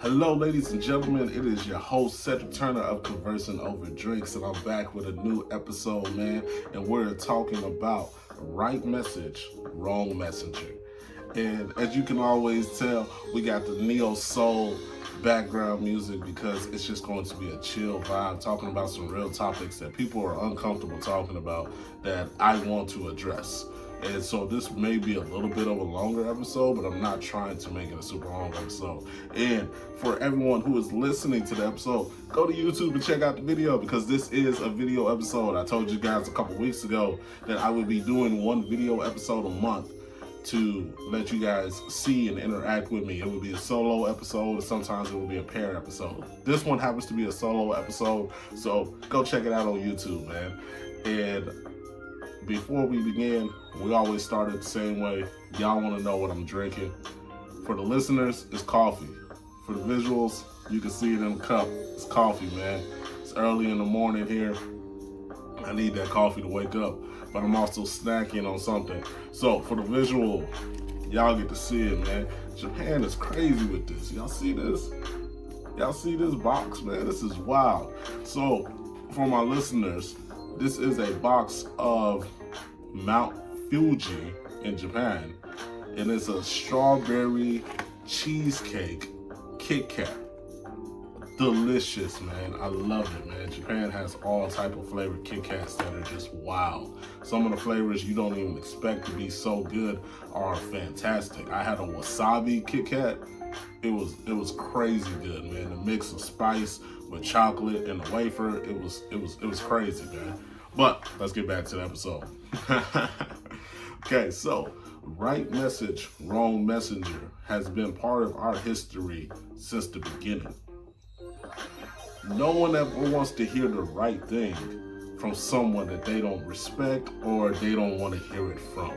Hello, ladies and gentlemen. It is your host, Cedric Turner of Conversing Over Drinks, and I'm back with a new episode, man. And we're talking about right message, wrong messenger. And as you can always tell, we got the neo soul background music because it's just going to be a chill vibe, talking about some real topics that people are uncomfortable talking about that I want to address. And so this may be a little bit of a longer episode, but I'm not trying to make it a super long episode. And for everyone who is listening to the episode, go to YouTube and check out the video because this is a video episode. I told you guys a couple weeks ago that I would be doing one video episode a month to let you guys see and interact with me. It would be a solo episode, sometimes it will be a pair episode. This one happens to be a solo episode, so go check it out on YouTube, man. And before we begin, we always start it the same way. Y'all want to know what I'm drinking. For the listeners, it's coffee. For the visuals, you can see it in the cup. It's coffee, man. It's early in the morning here. I need that coffee to wake up, but I'm also snacking on something. So for the visual, y'all get to see it, man. Japan is crazy with this. Y'all see this? Y'all see this box, man? This is wild. So for my listeners, this is a box of Mount Fuji in Japan, and it's a strawberry cheesecake Kit Kat. Delicious, man. I love it, man. Japan has all type of flavored Kit Kats that are just wild. Some of the flavors you don't even expect to be so good are fantastic. I had a wasabi Kit Kat. It was crazy good, man. The mix of spice with chocolate and the wafer, it was crazy, man. But let's get back to the episode. Okay, so right message, wrong messenger has been part of our history since the beginning. No one ever wants to hear the right thing from someone that they don't respect or they don't want to hear it from.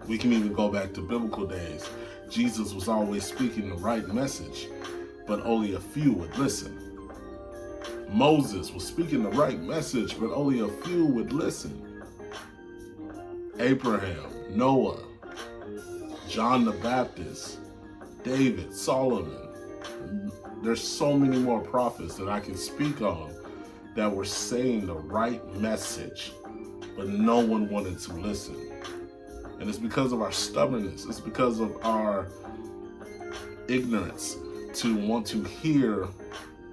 We can even go back to biblical days. Jesus was always speaking the right message, but only a few would listen. Moses was speaking the right message, but only a few would listen. Abraham, Noah, John the Baptist, David, Solomon. There's so many more prophets that I can speak on that were saying the right message, but no one wanted to listen. And it's because of our stubbornness. It's because of our ignorance to want to hear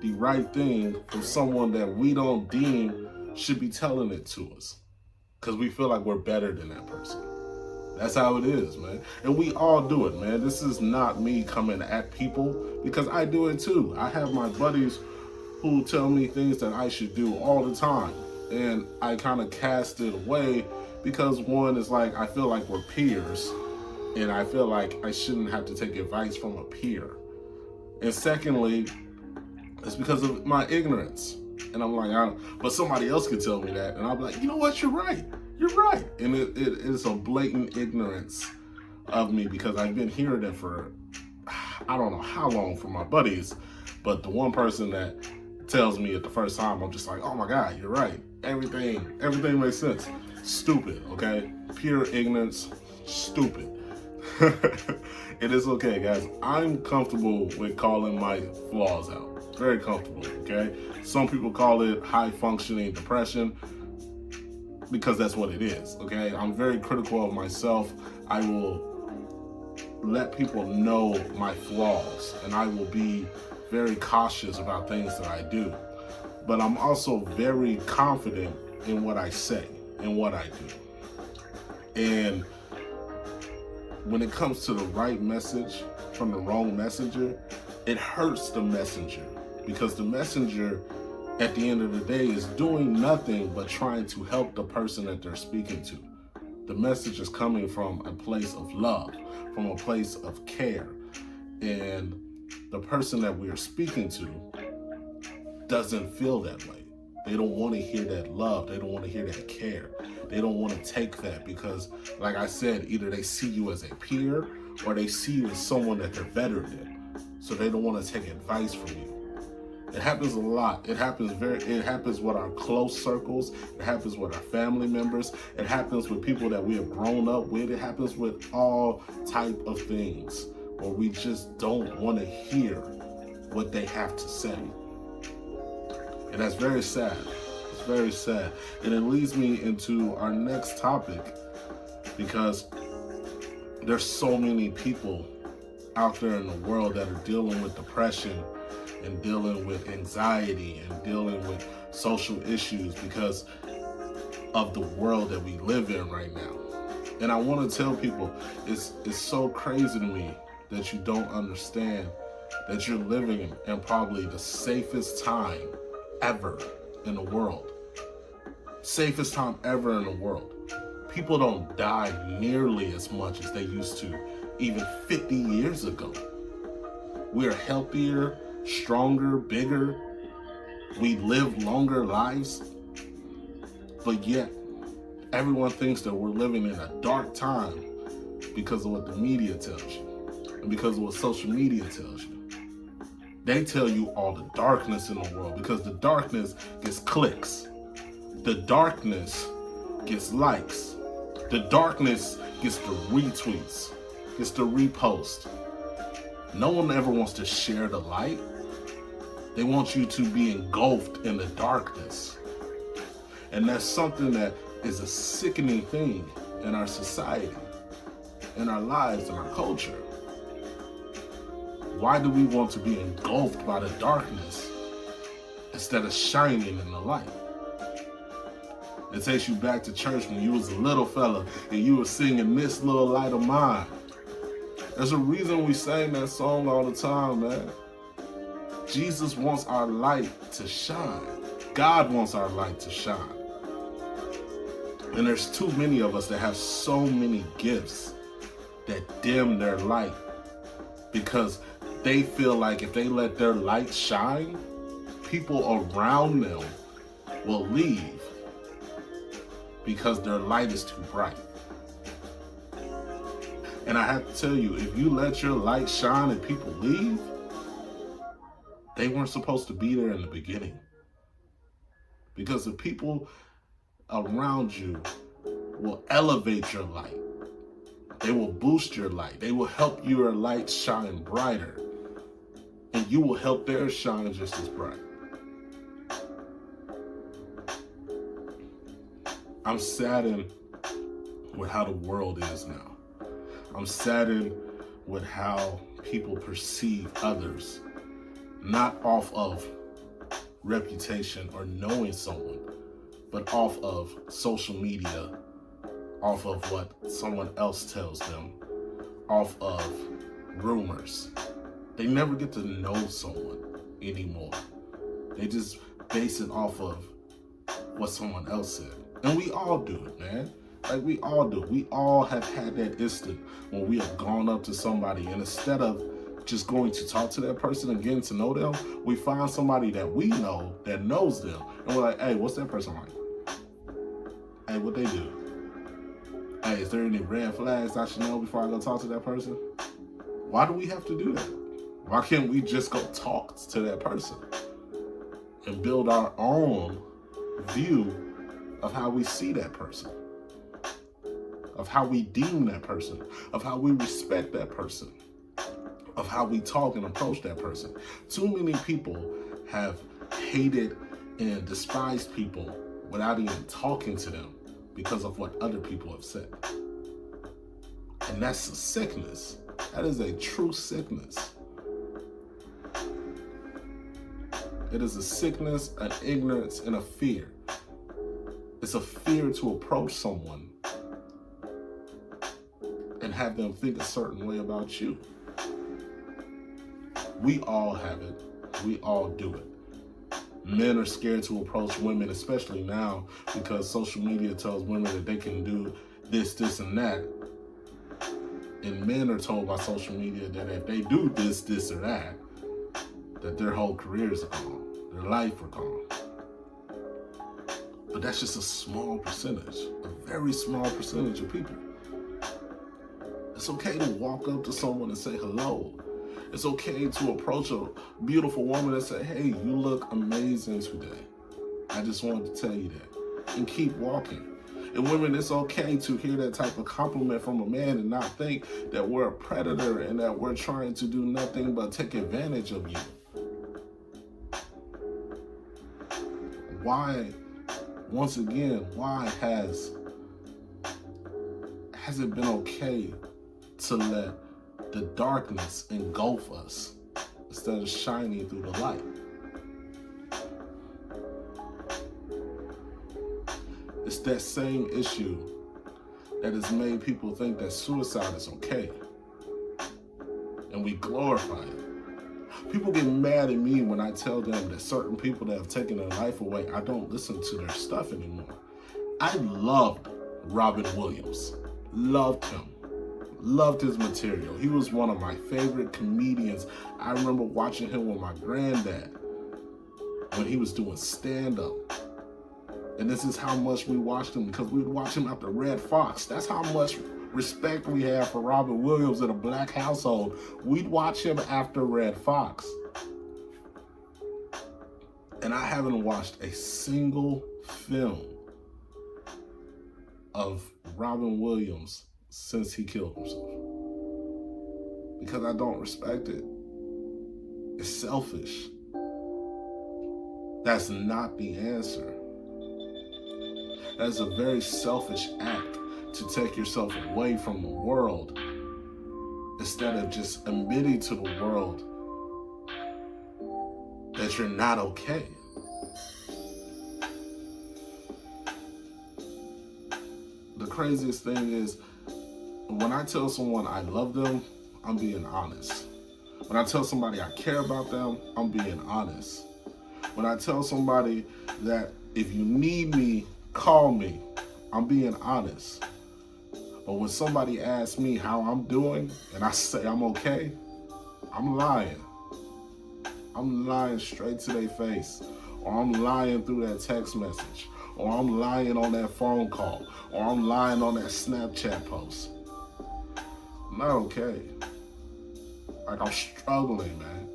the right thing from someone that we don't deem should be telling it to us. Because we feel like we're better than that person. That's how it is, man. And we all do it, man. This is not me coming at people because I do it too. I have my buddies who tell me things that I should do all the time. And I kind of cast it away because one is like, I feel like we're peers. And I feel like I shouldn't have to take advice from a peer. And secondly, it's because of my ignorance. And I'm like, but somebody else could tell me that. And I'll be like, you know what, you're right. You're right. And it is a blatant ignorance of me because I've been hearing it for, I don't know how long from my buddies. But the one person that tells me it the first time, I'm just like, oh my God, you're right. Everything makes sense. Stupid, okay? Pure ignorance, stupid. It is okay, guys. I'm comfortable with calling my flaws out. Very comfortable, okay? Some people call it high functioning depression because that's what it is, okay? I'm very critical of myself. I will let people know my flaws and I will be very cautious about things that I do. But I'm also very confident in what I say and what I do. And when it comes to the right message from the wrong messenger, it hurts the messenger because the messenger at the end of the day is doing nothing but trying to help the person that they're speaking to. The message is coming from a place of love, from a place of care. And the person that we are speaking to doesn't feel that way. They don't want to hear that love. They don't want to hear that care. They don't want to take that because, like I said, either they see you as a peer or they see you as someone that they're better than. So they don't want to take advice from you. It happens a lot. It happens with our close circles. It happens with our family members. It happens with people that we have grown up with. It happens with all type of things. or we just don't want to hear what they have to say. And that's very sad. It's very sad. And it leads me into our next topic, because there's so many people out there in the world that are dealing with depression and dealing with anxiety and dealing with social issues because of the world that we live in right now. And I want to tell people, it's so crazy to me that you don't understand that you're living in probably the safest time ever in the world. Safest time ever in the world. People don't die nearly as much as they used to even 50 years ago. We're healthier, stronger, bigger. We live longer lives. But yet, everyone thinks that we're living in a dark time because of what the media tells you and because of what social media tells you. They tell you all the darkness in the world because the darkness gets clicks. The darkness gets likes. The darkness gets the retweets, gets the repost. No one ever wants to share the light. They want you to be engulfed in the darkness. And that's something that is a sickening thing in our society, in our lives, in our culture. Why do we want to be engulfed by the darkness instead of shining in the light? It takes you back to church when you was a little fella and you were singing "This Little Light of Mine." There's a reason we sing that song all the time, man. Jesus wants our light to shine. God wants our light to shine. And there's too many of us that have so many gifts that dim their light because they feel like if they let their light shine, people around them will leave because their light is too bright. And I have to tell you, if you let your light shine and people leave, they weren't supposed to be there in the beginning. Because the people around you will elevate your light. They will boost your light. They will help your light shine brighter. And you will help theirs shine just as bright. I'm saddened with how the world is now. I'm saddened with how people perceive others, not off of reputation or knowing someone, but off of social media, off of what someone else tells them, off of rumors. They never get to know someone anymore. They just base it off of what someone else said. And we all do it, man. Like, we all do. We all have had that instant when we have gone up to somebody and instead of just going to talk to that person and getting to know them, we find somebody that we know that knows them. And we're like, hey, what's that person like? Hey, what they do? Hey, is there any red flags I should know before I go talk to that person? Why do we have to do that? Why can't we just go talk to that person and build our own view of how we see that person, of how we deem that person, of how we respect that person, of how we talk and approach that person? Too many people have hated and despised people without even talking to them because of what other people have said. And that's a sickness. That is a true sickness. It is a sickness, an ignorance, and a fear. It's a fear to approach someone and have them think a certain way about you. We all have it. We all do it. Men are scared to approach women, especially now, because social media tells women that they can do this, this, and that. And men are told by social media that if they do this, this, or that, that their whole careers are gone, their life are gone. But that's just a small percentage, a very small percentage of people. It's okay to walk up to someone and say hello. It's okay to approach a beautiful woman and say, hey, you look amazing today. I just wanted to tell you that. And keep walking. And women, it's okay to hear that type of compliment from a man and not think that we're a predator and that we're trying to do nothing but take advantage of you. Why, once again, why has it been okay to let the darkness engulf us instead of shining through the light? It's that same issue that has made people think that suicide is okay. And we glorify it. People get mad at me when I tell them that certain people that have taken their life away, I don't listen to their stuff anymore. I loved Robin Williams. Loved him. Loved his material. He was one of my favorite comedians. I remember watching him with my granddad when he was doing stand-up. And this is how much we watched him, because we would watch him after Red Fox. That's how much respect we have for Robin Williams in a black household. We'd watch him after Red Fox. And I haven't watched a single film of Robin Williams since he killed himself, because I don't respect it. It's selfish. That's not the answer. That's a very selfish act to take yourself away from the world instead of just admitting to the world that you're not okay. The craziest thing is, when I tell someone I love them, I'm being honest. When I tell somebody I care about them, I'm being honest. When I tell somebody that if you need me, call me, I'm being honest. But when somebody asks me how I'm doing and I say I'm okay, I'm lying. I'm lying straight to their face. Or I'm lying through that text message. Or I'm lying on that phone call. Or I'm lying on that Snapchat post. I'm not okay. Like, I'm struggling, man.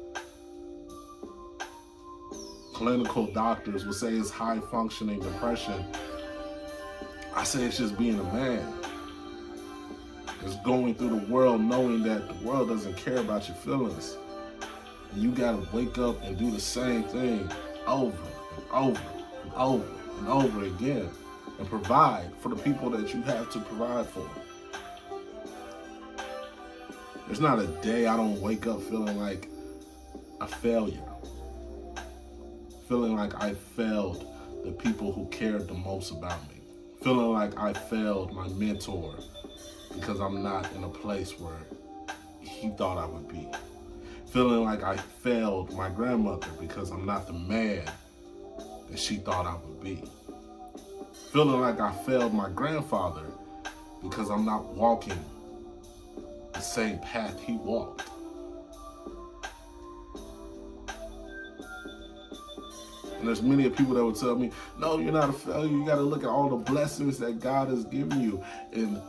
Clinical doctors would say it's high functioning depression. I say it's just being a man. It's going through the world knowing that the world doesn't care about your feelings. And you gotta wake up and do the same thing over and over and over and over again and provide for the people that you have to provide for. There's not a day I don't wake up feeling like a failure. Feeling like I failed the people who cared the most about me. Feeling like I failed my mentor because I'm not in a place where he thought I would be. Feeling like I failed my grandmother because I'm not the man that she thought I would be. Feeling like I failed my grandfather because I'm not walking the same path he walked. And there's many people that would tell me, no, you're not a failure. You got to look at all the blessings that God has given you. And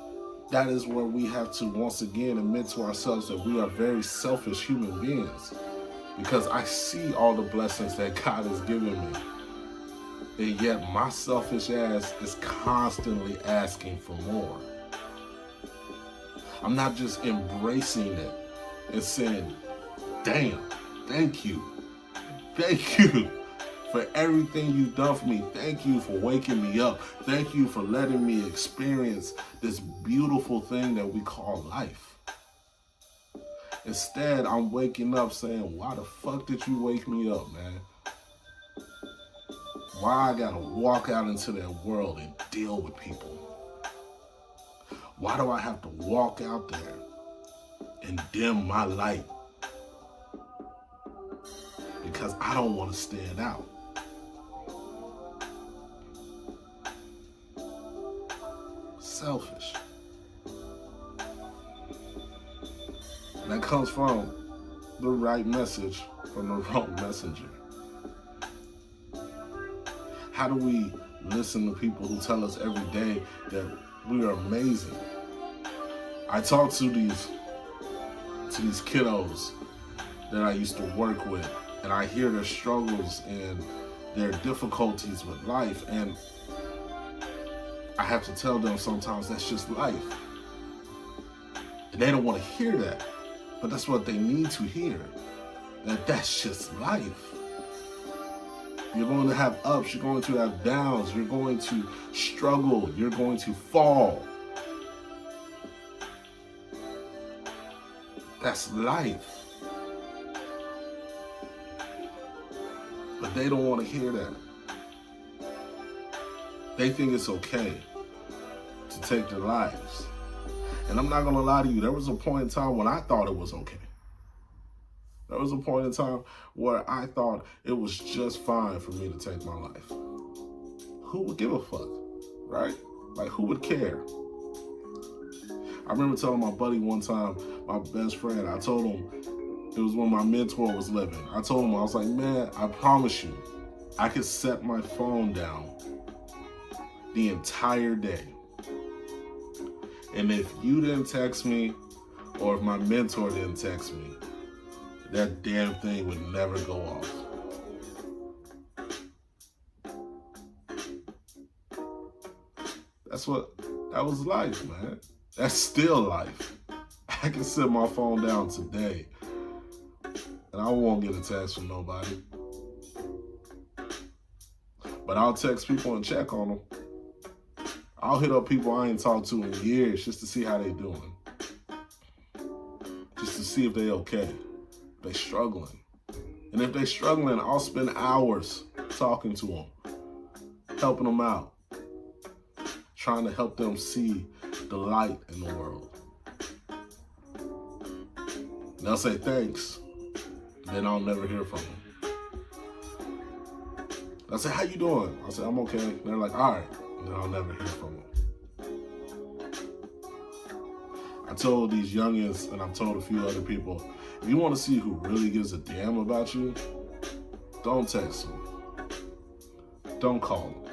that is where we have to once again admit to ourselves that we are very selfish human beings. Because I see all the blessings that God has given me. And yet my selfish ass is constantly asking for more. I'm not just embracing it and saying, damn, thank you for everything you've done for me. Thank you for waking me up. Thank you for letting me experience this beautiful thing that we call life. Instead, I'm waking up saying, why the fuck did you wake me up, man? Why I gotta walk out into that world and deal with people? Why do I have to walk out there and dim my light? Because I don't want to stand out. Selfish. And that comes from the right message from the wrong messenger. How do we listen to people who tell us every day that we are amazing? I talk to these kiddos that I used to work with, and I hear their struggles and their difficulties with life, and I have to tell them sometimes that's just life. And they don't want to hear that. But that's what they need to hear. That's just life. You're going to have ups, you're going to have downs, you're going to struggle, you're going to fall. That's life. But they don't want to hear that. They think it's okay to take their lives. And I'm not going to lie to you, there was a point in time when I thought it was okay. There was a point in time where I thought it was just fine for me to take my life. Who would give a fuck, right? Like, who would care? I remember telling my buddy one time, my best friend, I told him, it was when my mentor was living. I told him, I was like, man, I promise you, I could set my phone down the entire day. And if you didn't text me, or if my mentor didn't text me, that damn thing would never go off. That was life, man. That's still life. I can set my phone down today and I won't get a text from nobody. But I'll text people and check on them. I'll hit up people I ain't talked to in years just to see how they doing. Just to see if they okay. They struggling. And if they struggling, I'll spend hours talking to them, helping them out, trying to help them see the light in the world. And they'll say thanks, then I'll never hear from them. They'll say, how you doing? I'll say, I'm okay. And they're like, all right, and then I'll never hear from them. I told these youngins, and I've told a few other people, if you want to see who really gives a damn about you, don't text them. Don't call them.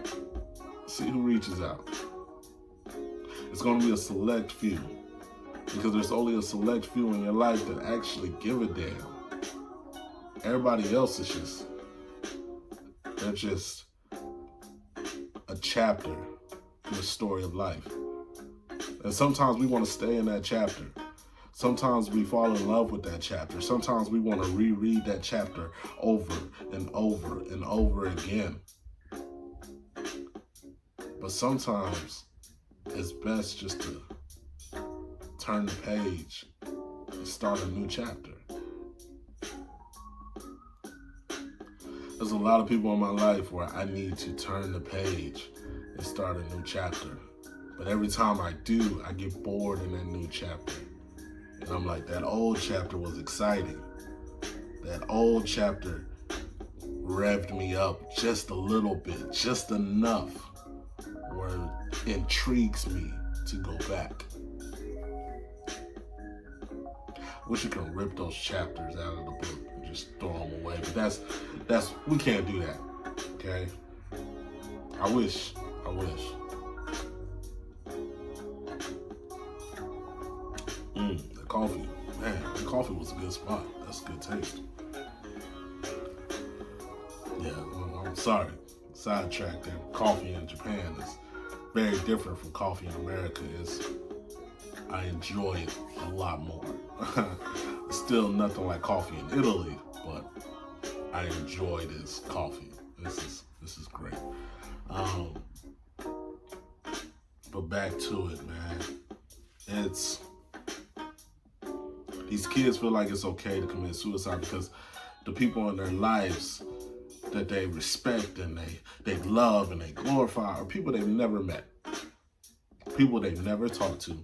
See who reaches out. It's going to be a select few, because there's only a select few in your life that actually give a damn. Everybody else is they're just a chapter in the story of life. And sometimes we want to stay in that chapter. Sometimes we fall in love with that chapter. Sometimes we want to reread that chapter over and over and over again. But sometimes it's best just to turn the page and start a new chapter. There's a lot of people in my life where I need to turn the page and start a new chapter. But every time I do, I get bored in that new chapter. And I'm like, that old chapter was exciting. That old chapter revved me up just a little bit, just enough where it intrigues me to go back. Wish you could rip those chapters out of the book and just throw them away. But that's we can't do that, okay? I wish. The coffee, man, the coffee was a good spot. That's a good taste. Yeah, I'm sorry. Sidetracked there. Coffee in Japan is very different from coffee in America. I enjoy it a lot more. Still nothing like coffee in Italy, but I enjoy this coffee. This is great. But back to it, man. It's these kids feel like it's okay to commit suicide because the people in their lives that they respect and they love and they glorify are people they've never met, people they've never talked to,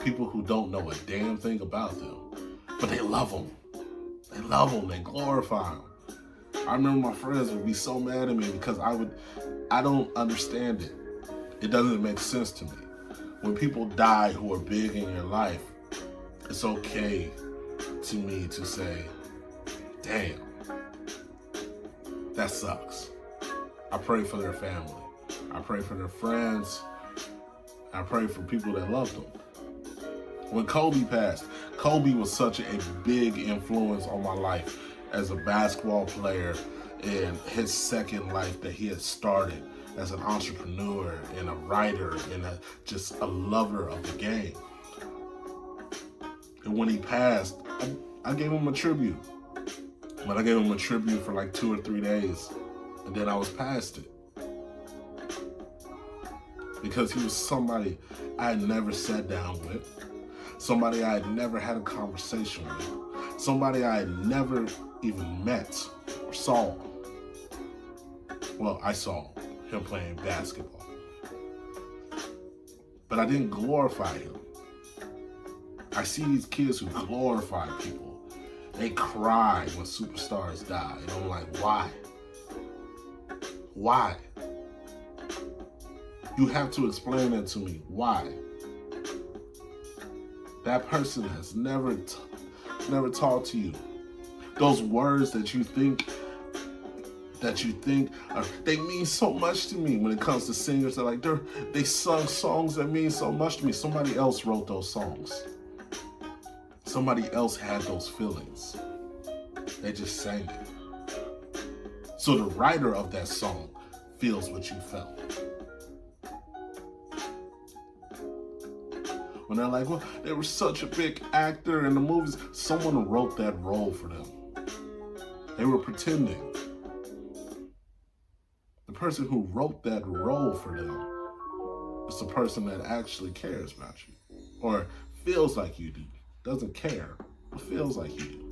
people who don't know a damn thing about them, but they love them. They love them. They glorify them. I remember my friends would be so mad at me because I don't understand it. It doesn't make sense to me. When people die who are big in your life, it's okay to me to say, damn, that sucks. I pray for their family. I pray for their friends. I pray for people that love them. When Kobe passed, Kobe was such a big influence on my life as a basketball player in his second life that he had started as an entrepreneur and a writer and just a lover of the game. And when he passed, I gave him a tribute. But I gave him a tribute for like 2 or 3 days. And then I was past it. Because he was somebody I had never sat down with. Somebody I had never had a conversation with. Somebody I had never even met or saw. Well, I saw him playing basketball. But I didn't glorify him. I see these kids who glorify people. They cry when superstars die. And I'm like, why? Why? You have to explain that to me. Why? That person has never talked to you. Those words that you think they mean so much to me when it comes to singers. They're like, they sung songs that mean so much to me. Somebody else wrote those songs. Somebody else had those feelings. They just sang it. So the writer of that song feels what you felt. When they're like, well, they were such a big actor in the movies. Someone wrote that role for them. They were pretending. The person who wrote that role for them is the person that actually cares about you. Or feels like you do. Doesn't care, but feels like you do.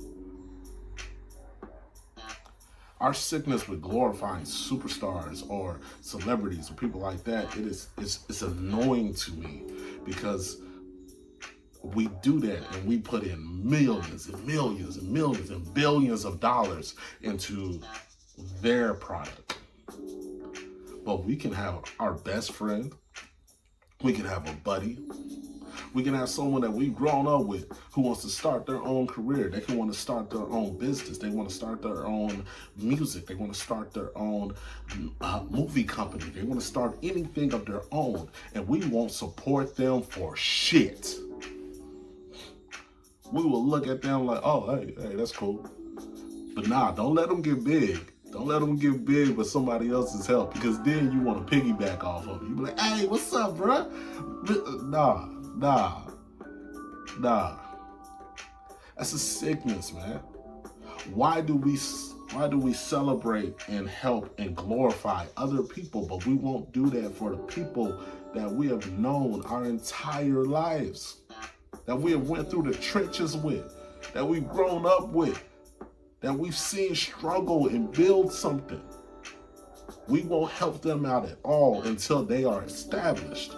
Our sickness with glorifying superstars or celebrities or people like that, it's annoying to me because we do that and we put in millions and millions and millions and billions of dollars into their product. But we can have our best friend, we can have a buddy, we can have someone that we've grown up with who wants to start their own career. They can want to start their own business. They want to start their own music. They want to start their own movie company. They want to start anything of their own. And we won't support them for shit. We will look at them like, oh, hey, that's cool. But nah, don't let them get big. Don't let them get big with somebody else's help, because then you want to piggyback off of it. You be like, hey, what's up, bruh? Nah. That's a sickness, man. Why do we celebrate and help and glorify other people, but we won't do that for the people that we have known our entire lives, that we have went through the trenches with, that we've grown up with, that we've seen struggle and build something? We won't help them out at all until they are established.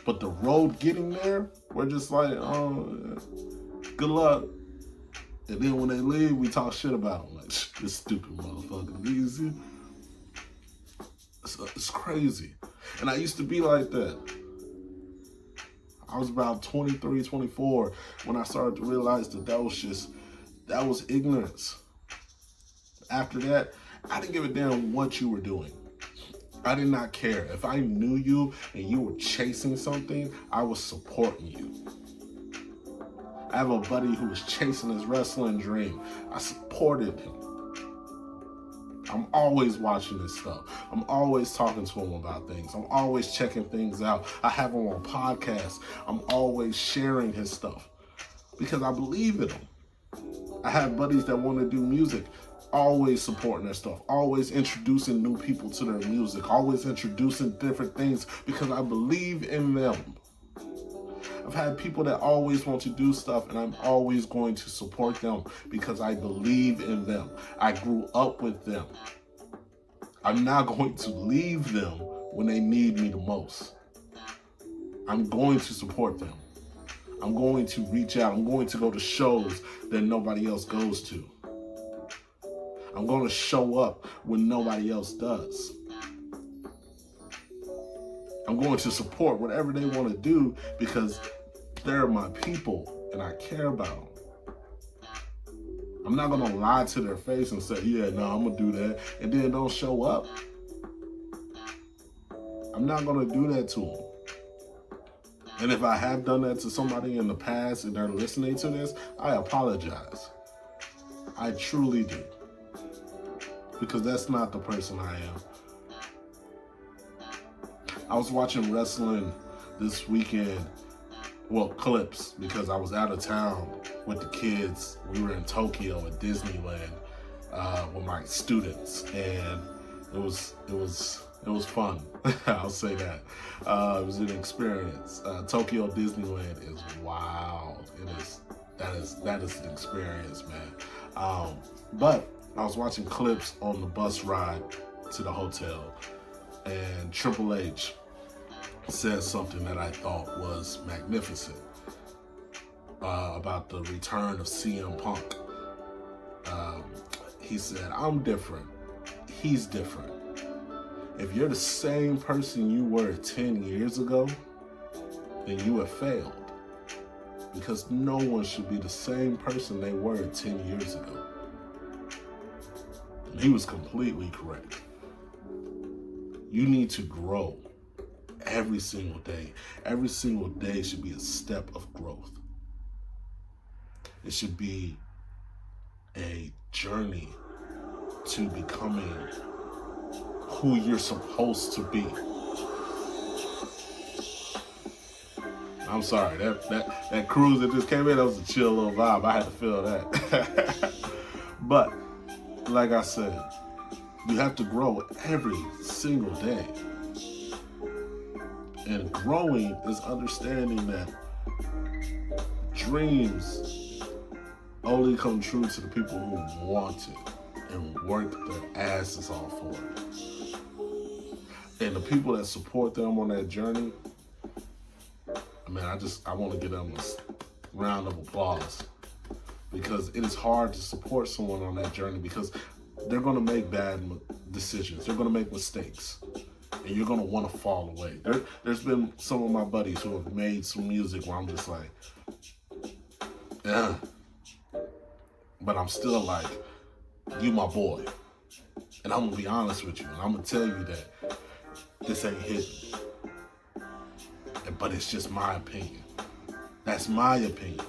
But the road getting there, we're just like, oh, good luck. And then when they leave, we talk shit about them. Like, this stupid motherfucker. You see? It's crazy. And I used to be like that. I was about 23, 24 when I started to realize that was ignorance. After that, I didn't give a damn what you were doing. I did not care. If I knew you and you were chasing something, I was supporting you. I have a buddy who was chasing his wrestling dream. I supported him. I'm always watching his stuff. I'm always talking to him about things. I'm always checking things out. I have him on podcasts. I'm always sharing his stuff because I believe in him. I have buddies that want to do music, always supporting their stuff, always introducing new people to their music, always introducing different things because I believe in them. I've had people that always want to do stuff, and I'm always going to support them because I believe in them. I grew up with them. I'm not going to leave them when they need me the most. I'm going to support them. I'm going to reach out. I'm going to go to shows that nobody else goes to. I'm going to show up when nobody else does. I'm going to support whatever they want to do because they're my people and I care about them. I'm not going to lie to their face and say, yeah, no, I'm going to do that, and then don't show up. I'm not going to do that to them. And if I have done that to somebody in the past and they're listening to this, I apologize. I truly do. Because that's not the person I am. I was watching wrestling this weekend, well, clips, because I was out of town with the kids. We were in Tokyo at Disneyland with my students, and it was fun. I'll say that. It was an experience. Tokyo Disneyland is wild. That is an experience, man. But I was watching clips on the bus ride to the hotel, and Triple H said something that I thought was magnificent about the return of CM Punk. He said, "I'm different. He's different. If you're the same person you were 10 years ago, then you have failed. Because no one should be the same person they were 10 years ago." And he was completely correct. You need to grow every single day. Every single day should be a step of growth. It should be a journey to becoming who you're supposed to be. I'm sorry, that cruise that just came in, that was a chill little vibe. I had to feel that. But like I said, you have to grow every single day. And growing is understanding that dreams only come true to the people who want it and work their asses off for it. And the people that support them on that journey, man, I want to give them a round of applause, because it is hard to support someone on that journey, because they're going to make bad decisions. They're going to make mistakes, and you're going to want to fall away. There's been some of my buddies who have made some music where I'm just like, yeah, but I'm still like, you my boy. And I'm going to be honest with you, and I'm going to tell you that this ain't hitting. But it's just my opinion. That's my opinion.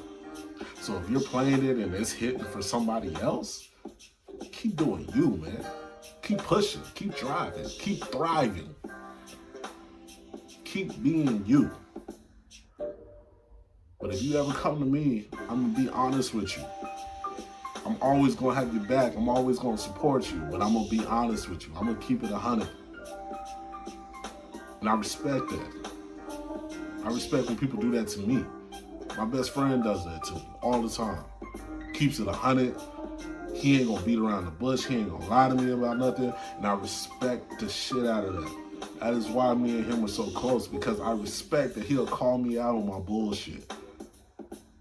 So if you're playing it and it's hitting for somebody else, keep doing you, man. Keep pushing, keep driving, keep thriving. Keep being you. But if you ever come to me, I'm gonna be honest with you. I'm always gonna have your back. I'm always gonna support you, but I'm gonna be honest with you. I'm gonna keep it 100. And I respect that. I respect when people do that to me. My best friend does that to me all the time. Keeps it 100. He ain't gonna beat around the bush. He ain't gonna lie to me about nothing. And I respect the shit out of that. That is why me and him are so close, because I respect that he'll call me out on my bullshit.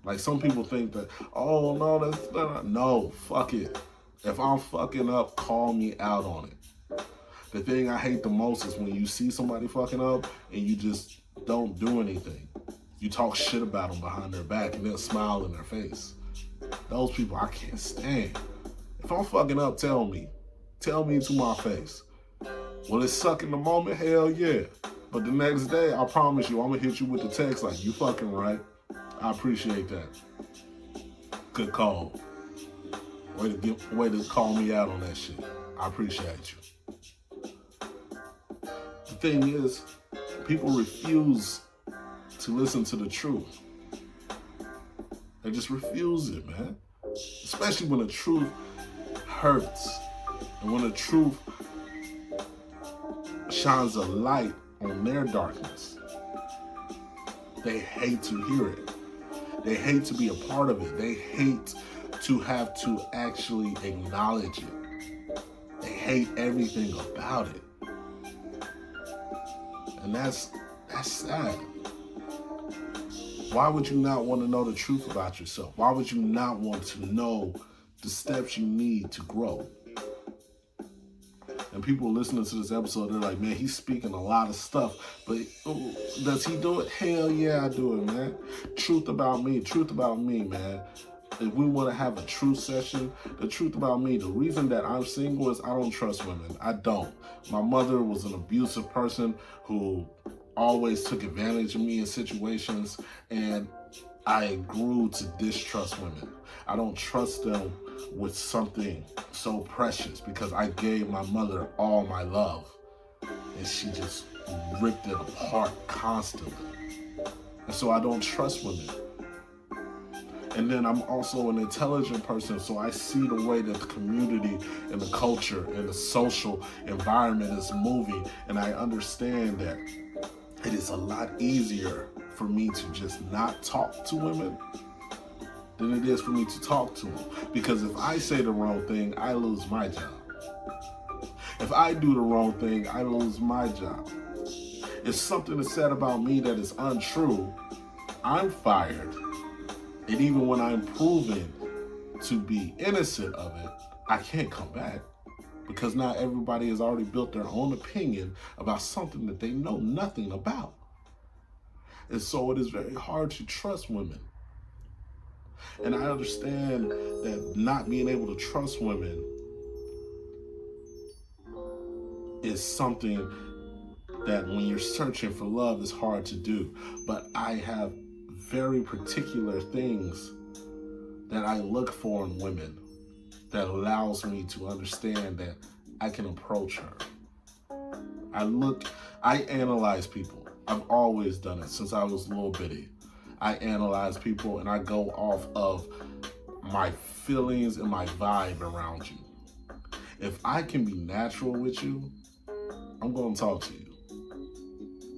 Like some people think that, oh no, that's not. No, fuck it. If I'm fucking up, call me out on it. The thing I hate the most is when you see somebody fucking up and you just don't do anything. You talk shit about them behind their back and then smile in their face. Those people I can't stand. If I'm fucking up, tell me. Tell me to my face. Will it suck in the moment? Hell yeah. But the next day, I promise you, I'm gonna hit you with the text like, you fucking right. I appreciate that. Good call. Way to call me out on that shit. I appreciate you. The thing is, people refuse to listen to the truth. They just refuse it, man. Especially when the truth hurts. And when the truth shines a light on their darkness. They hate to hear it. They hate to be a part of it. They hate to have to actually acknowledge it. They hate everything about it. And that's sad. Why would you not want to know the truth about yourself? Why would you not want to know the steps you need to grow? And people listening to this episode, they're like, man, he's speaking a lot of stuff. But does he do it? Hell yeah, I do it, man. Truth about me, man. If we want to have a truth session, the truth about me, the reason that I'm single is I don't trust women. I don't. My mother was an abusive person who always took advantage of me in situations, and I grew to distrust women. I don't trust them with something so precious because I gave my mother all my love and she just ripped it apart constantly. And so I don't trust women. And then I'm also an intelligent person, so I see the way that the community and the culture and the social environment is moving, and I understand that it is a lot easier for me to just not talk to women than it is for me to talk to them. Because if I say the wrong thing, I lose my job. If I do the wrong thing, I lose my job. If something is said about me that is untrue, I'm fired. And even when I'm proven to be innocent of it, I can't come back. Because now everybody has already built their own opinion about something that they know nothing about. And so it is very hard to trust women. And I understand that not being able to trust women is something that when you're searching for love is hard to do. But I have very particular things that I look for in women that allows me to understand that I can approach her. I analyze people. I've always done it since I was a little bitty. I analyze people and I go off of my feelings and my vibe around you. If I can be natural with you, I'm gonna talk to you.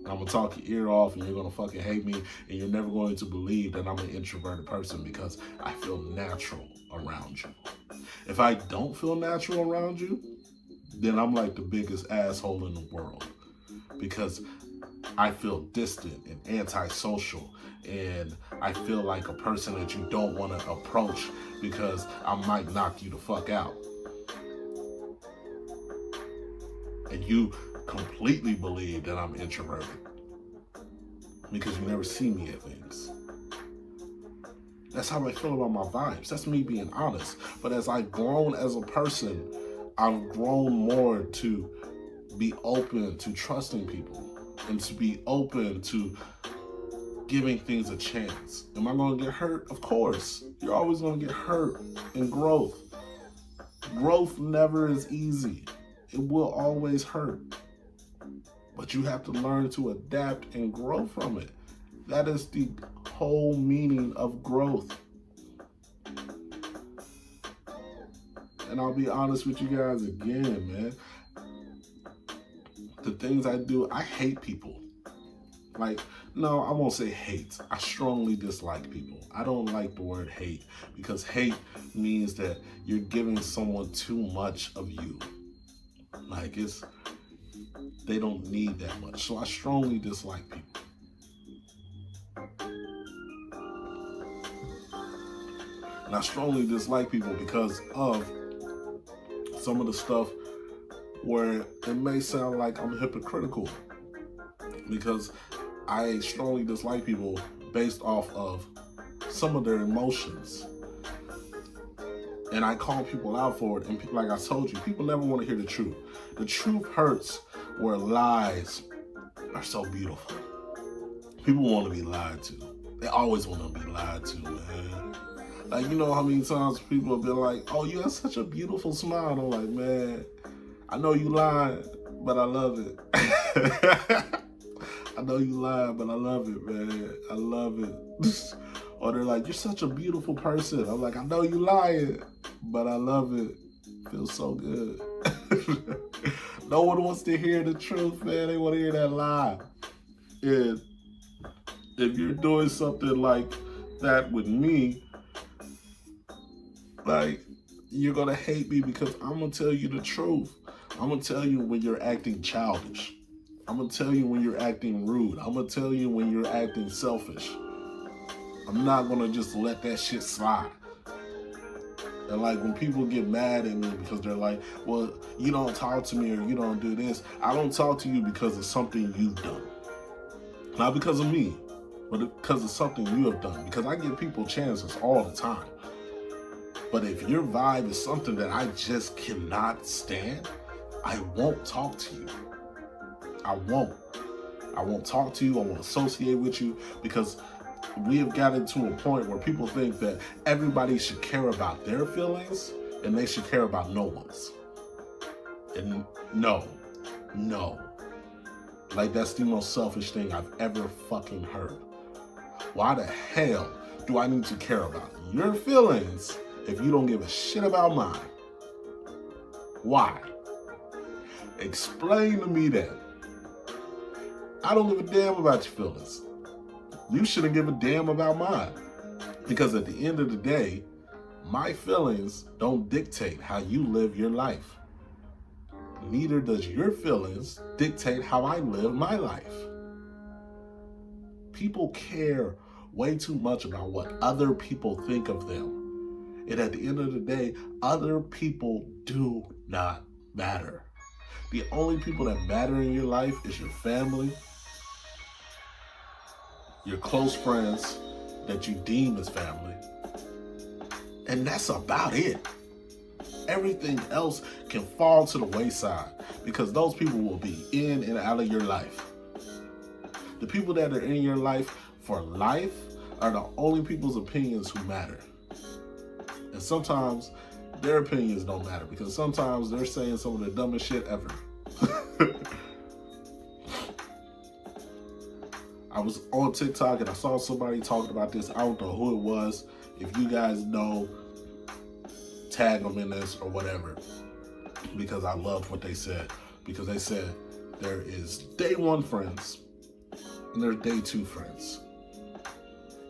I'm gonna talk your ear off and you're gonna fucking hate me, and you're never going to believe that I'm an introverted person because I feel natural around you. If I don't feel natural around you, then I'm like the biggest asshole in the world because I feel distant and antisocial, and I feel like a person that you don't want to approach because I might knock you the fuck out. And you completely believe that I'm introverted because you never see me at things. That's how I feel about my vibes. That's me being honest. But as I've grown as a person, I've grown more to be open to trusting people and to be open to giving things a chance. Am I going to get hurt? Of course. You're always going to get hurt in growth. Growth never is easy. It will always hurt. But you have to learn to adapt and grow from it. That is the whole meaning of growth. And I'll be honest with you guys again, man. The things I do, I hate people. Like, no, I won't say hate. I strongly dislike people. I don't like the word hate because hate means that you're giving someone too much of you. Like, they don't need that much. So I strongly dislike people. And I strongly dislike people because of some of the stuff where it may sound like I'm hypocritical. Because I strongly dislike people based off of some of their emotions. And I call people out for it. And people, like I told you, people never want to hear the truth. The truth hurts where lies are so beautiful. People want to be lied to. They always want to be lied to, man. Like, you know how many times people have been like, oh, you have such a beautiful smile. And I'm like, man, I know you lying, but I love it. I know you lying, but I love it, man. I love it. Or they're like, you're such a beautiful person. I'm like, I know you lying, but I love it. Feels so good. No one wants to hear the truth, man. They want to hear that lie. And if you're doing something like that with me, like, you're going to hate me because I'm going to tell you the truth. I'm going to tell you when you're acting childish. I'm going to tell you when you're acting rude. I'm going to tell you when you're acting selfish. I'm not going to just let that shit slide. And like when people get mad at me because they're like, well, you don't talk to me or you don't do this. I don't talk to you because of something you've done. Not because of me, but because of something you have done. Because I give people chances all the time. But if your vibe is something that I just cannot stand, I won't talk to you. I won't. I won't talk to you. I won't associate with you because we have gotten to a point where people think that everybody should care about their feelings and they should care about no one's. And no. Like, that's the most selfish thing I've ever fucking heard. Why the hell do I need to care about your feelings if you don't give a shit about mine? Why? Explain to me that. I don't give a damn about your feelings. You shouldn't give a damn about mine. Because at the end of the day, my feelings don't dictate how you live your life. Neither does your feelings dictate how I live my life. People care way too much about what other people think of them. And at the end of the day, other people do not matter. The only people that matter in your life is your family, your close friends that you deem as family, and that's about it. Everything else can fall to the wayside because those people will be in and out of your life. The people that are in your life for life are the only people's opinions who matter. And sometimes their opinions don't matter because sometimes they're saying some of the dumbest shit ever. I was on TikTok and I saw somebody talking about this. I don't know who it was. If you guys know, tag them in this or whatever, because I love what they said. Because they said there is day one friends and there's day two friends.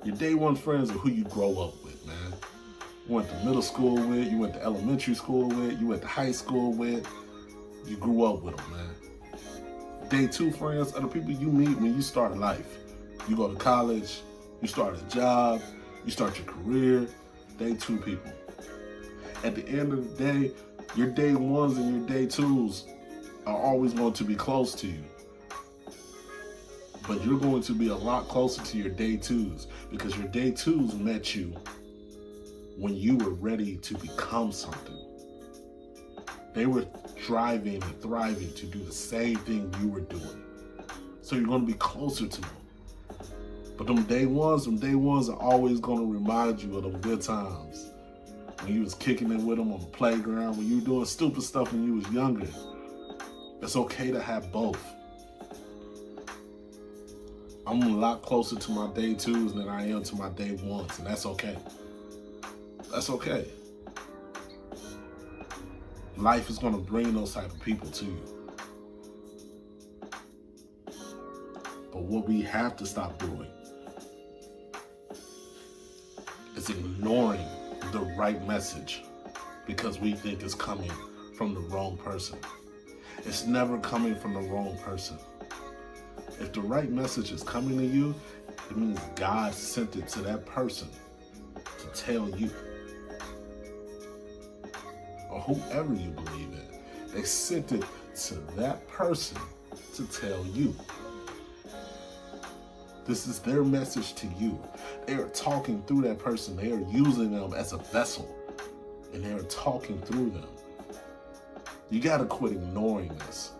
Your day one friends are who you grow up with, man. You went to middle school with, you went to elementary school with, you went to high school with. You grew up with them, man. Day two friends are the people you meet when you start life. You go to college, you start a job, you start your career. Day two people. At the end of the day, your day ones and your day twos are always going to be close to you. But you're going to be a lot closer to your day twos because your day twos met you when you were ready to become something. They were striving and thriving to do the same thing you were doing. So you're going to be closer to them. But them day ones are always going to remind you of them good times. When you was kicking it with them on the playground, when you were doing stupid stuff when you was younger. It's okay to have both. I'm a lot closer to my day twos than I am to my day ones, and that's okay. That's okay. Life is going to bring those type of people to you. But what we have to stop doing is ignoring the right message because we think it's coming from the wrong person. It's never coming from the wrong person. If the right message is coming to you, it means God sent it to that person to tell you. Or whoever you believe in. They sent it to that person to tell you. This is their message to you. They are talking through that person. They are using them as a vessel. And they are talking through them. You got to quit ignoring this.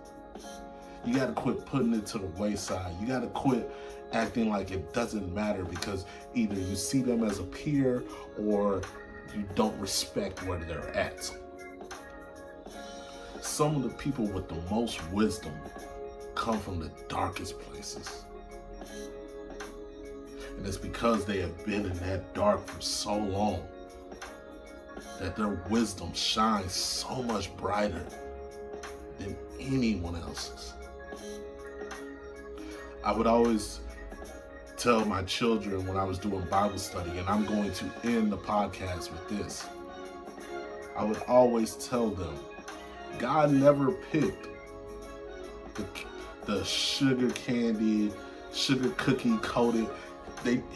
You got to quit putting it to the wayside. You got to quit acting like it doesn't matter because either you see them as a peer or you don't respect where they're at. Some of the people with the most wisdom come from the darkest places. And it's because they have been in that dark for so long that their wisdom shines so much brighter than anyone else's. I would always tell my children when I was doing Bible study, and I'm going to end the podcast with this. I would always tell them, God never picked the sugar candy, sugar cookie coated.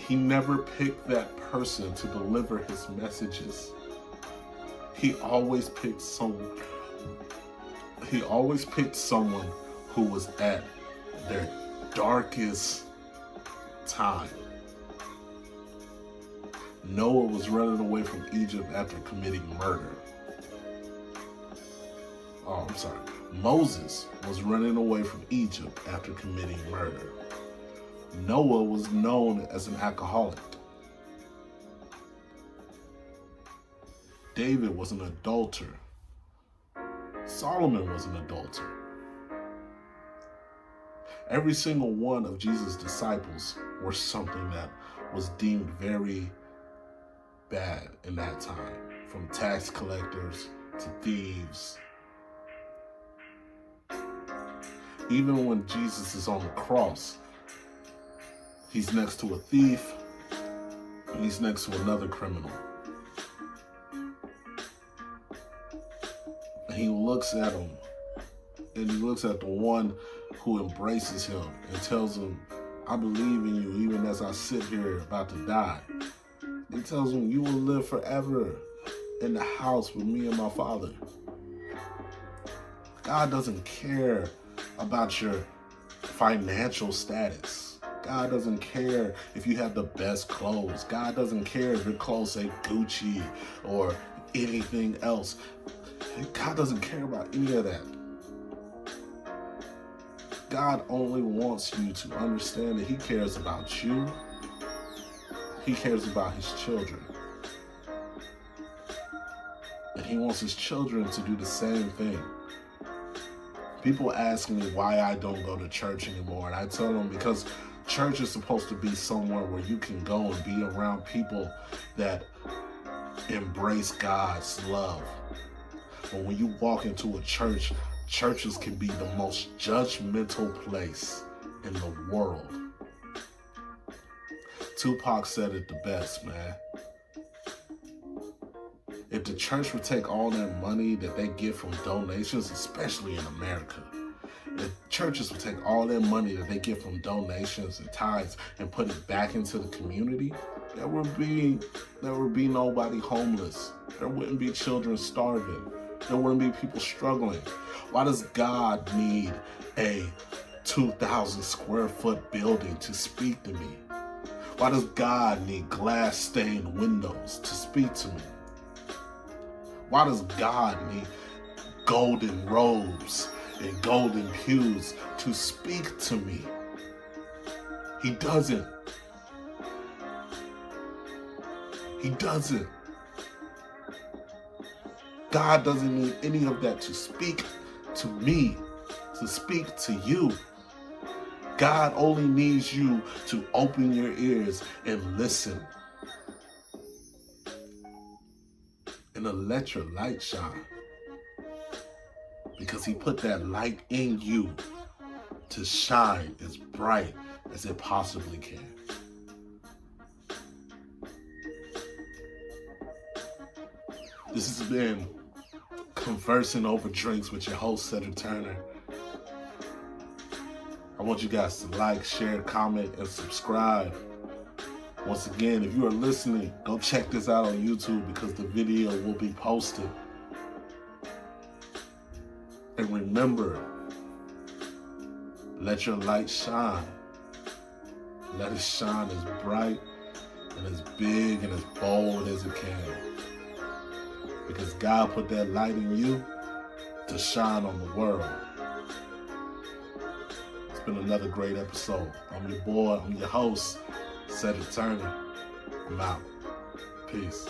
He never picked that person to deliver his messages. He always picked someone who was at their darkest time. Noah was running away from Egypt after committing murder. Moses was running away from Egypt after committing murder. Noah was known as an alcoholic. David was an adulterer. Solomon was an adulterer. Every single one of Jesus' disciples were something that was deemed very bad in that time, from tax collectors to thieves. Even when Jesus is on the cross, he's next to a thief and he's next to another criminal. And he looks at him, and he looks at the one who embraces him and tells him, I believe in you even as I sit here about to die. He tells him, you will live forever in the house with me and my Father. God doesn't care about your financial status. God doesn't care if you have the best clothes. God doesn't care if your clothes say Gucci or anything else. God doesn't care about any of that. God only wants you to understand that he cares about you. He cares about his children. And he wants his children to do the same thing. People ask me why I don't go to church anymore, and I tell them because church is supposed to be somewhere where you can go and be around people that embrace God's love. But when you walk into a church, churches can be the most judgmental place in the world. Tupac said it the best, man. If the church would take all that money that they get from donations, especially in America, if churches would take all that money that they get from donations and tithes and put it back into the community, there would be nobody homeless. There wouldn't be children starving. There wouldn't be people struggling. Why does God need a 2,000 square foot building to speak to me? Why does God need glass stained windows to speak to me? Why does God need golden robes and golden pews to speak to me? He doesn't. He doesn't. God doesn't need any of that to speak to me, to speak to you. God only needs you to open your ears and listen. And to let your light shine. Because he put that light in you to shine as bright as it possibly can. This has been Conversing Over Drinks with your host, Cedric Turner. I want you guys to like, share, comment, and subscribe. Once again, if you are listening, go check this out on YouTube because the video will be posted. And remember, let your light shine. Let it shine as bright and as big and as bold as it can. Because God put that light in you to shine on the world. It's been another great episode. I'm your boy, I'm your host, Cedric Turner. I'm out. Peace.